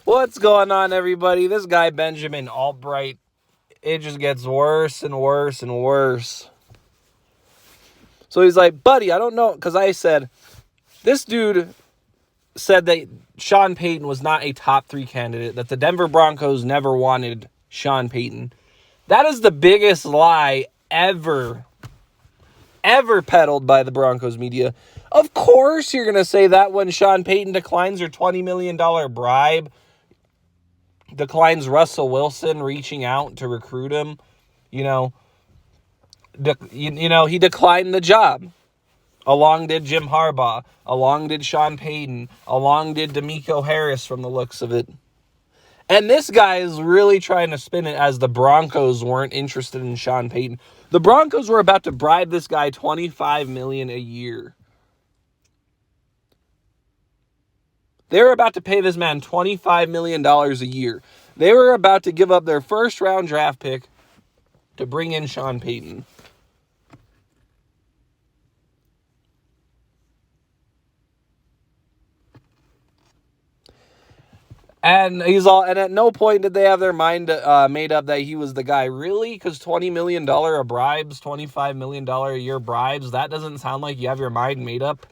What's going on, everybody? This guy, Benjamin Allbright, it just gets worse and worse and worse. So he's like, buddy, I don't know, because I said, this dude said that Sean Payton was not a top 3 candidate, that the Denver Broncos never wanted Sean Payton. That is the biggest lie ever peddled by the Broncos media. Of course you're going to say that when Sean Payton declines your $20 million bribe, declines Russell Wilson reaching out to recruit him. He declined the job. Along did Jim Harbaugh. Along did Sean Payton. Along did D'Amico Harris from the looks of it. And this guy is really trying to spin it as the Broncos weren't interested in Sean Payton. The Broncos were about to bribe this guy $25 million a year. They were about to pay this man $25 million a year. They were about to give up their first-round draft pick to bring in Sean Payton. And at no point did they have their mind made up that he was the guy. Really? Because $20 million of bribes, $25 million a year bribes, that doesn't sound like you have your mind made up.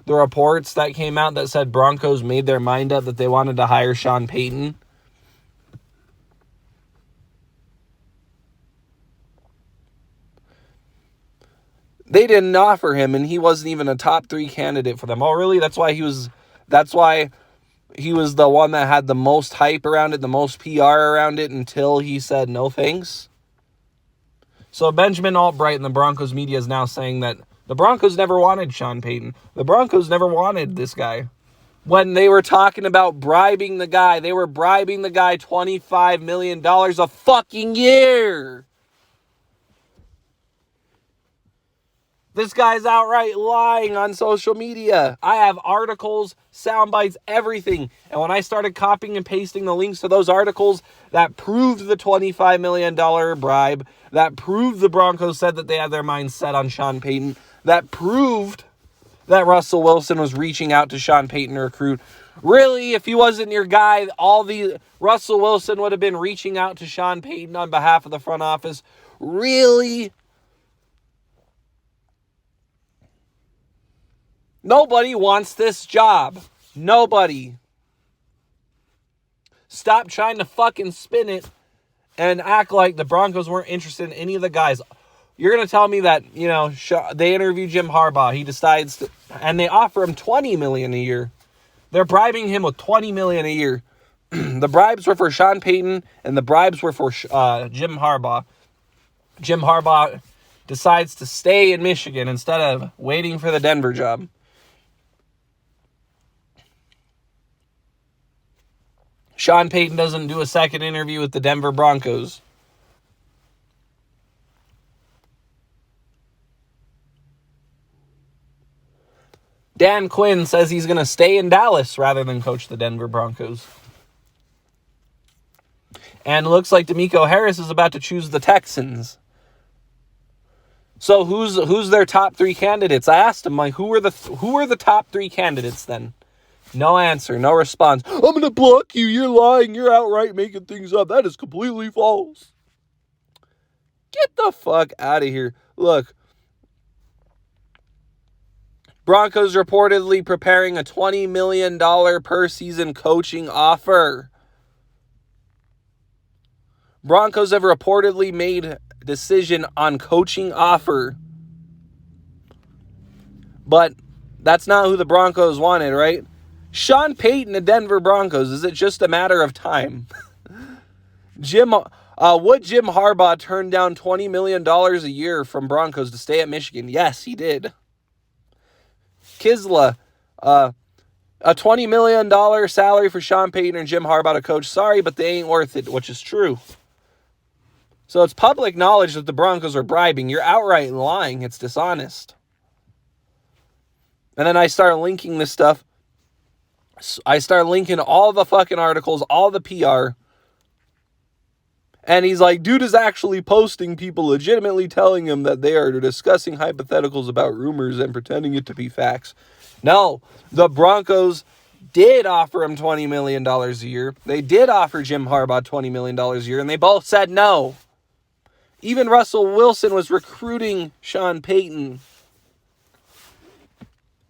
The reports that came out that said Broncos made their mind up that they wanted to hire Sean Payton. They didn't offer him, and he wasn't even a top 3 candidate for them. Oh, really? That's why he was the one that had the most hype around it, the most PR around it, until he said no thanks. So Benjamin Allbright and the Broncos media is now saying that the Broncos never wanted Sean Payton. The Broncos never wanted this guy. When they were talking about bribing the guy, they were bribing the guy $25 million a fucking year. This guy's outright lying on social media. I have articles, sound bites, everything. And when I started copying and pasting the links to those articles that proved the $25 million bribe, that proved the Broncos said that they had their minds set on Sean Payton, that proved that Russell Wilson was reaching out to Sean Payton to recruit. Really, if he wasn't your guy, Russell Wilson would have been reaching out to Sean Payton on behalf of the front office. Really? Nobody wants this job. Nobody. Stop trying to fucking spin it and act like the Broncos weren't interested in any of the guys. You're going to tell me that, they interview Jim Harbaugh. He decides to, and they offer him $20 million a year. They're bribing him with $20 million a year. The bribes were for Sean Payton, and the bribes were for Jim Harbaugh. Jim Harbaugh decides to stay in Michigan instead of waiting for the Denver job. Sean Payton doesn't do a second interview with the Denver Broncos. Dan Quinn says he's going to stay in Dallas rather than coach the Denver Broncos. And it looks like D'Amico Harris is about to choose the Texans. So who's their top 3 candidates? I asked him, like, who are the top 3 candidates then? No answer, no response. I'm going to block you. You're lying. You're outright making things up. That is completely false. Get the fuck out of here. Look. Broncos reportedly preparing a $20 million per season coaching offer. Broncos have reportedly made decision on coaching offer. But that's not who the Broncos wanted, right? Sean Payton, the Denver Broncos. Is it just a matter of time? Would Jim Harbaugh turn down $20 million a year from Broncos to stay at Michigan? Yes, he did. Kisla, a $20 million salary for Sean Payton and Jim Harbaugh to coach. Sorry, but they ain't worth it, which is true. So it's public knowledge that the Broncos are bribing. You're outright lying. It's dishonest. And then I start linking this stuff. I start linking all the fucking articles, all the PR. And he's like, dude is actually posting people legitimately telling him that they are discussing hypotheticals about rumors and pretending it to be facts. No, the Broncos did offer him $20 million a year. They did offer Jim Harbaugh $20 million a year, and they both said no. Even Russell Wilson was recruiting Sean Payton.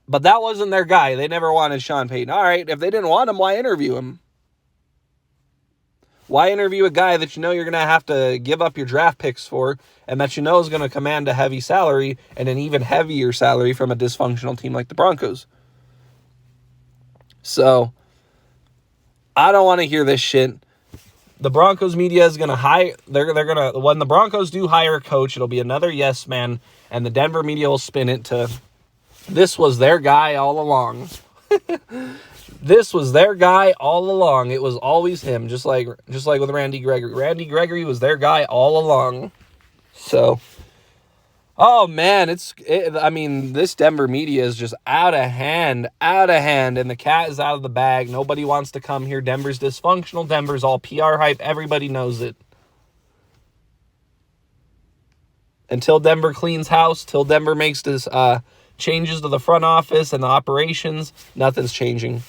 But that wasn't their guy. They never wanted Sean Payton. All right, if they didn't want him, why interview him? Why interview a guy that you know you're going to have to give up your draft picks for and that you know is going to command a heavy salary and an even heavier salary from a dysfunctional team like the Broncos? So, I don't want to hear this shit. The Broncos media is going to hire, they're going to, when the Broncos do hire a coach, it'll be another yes man, and the Denver media will spin it to, this was their guy all along. This was their guy all along. It was always him, just like with Randy Gregory. Randy Gregory was their guy all along. So, oh man, this Denver media is just out of hand, and the cat is out of the bag. Nobody wants to come here. Denver's dysfunctional. Denver's all PR hype. Everybody knows it. Until Denver cleans house, till Denver makes this changes to the front office and the operations, nothing's changing.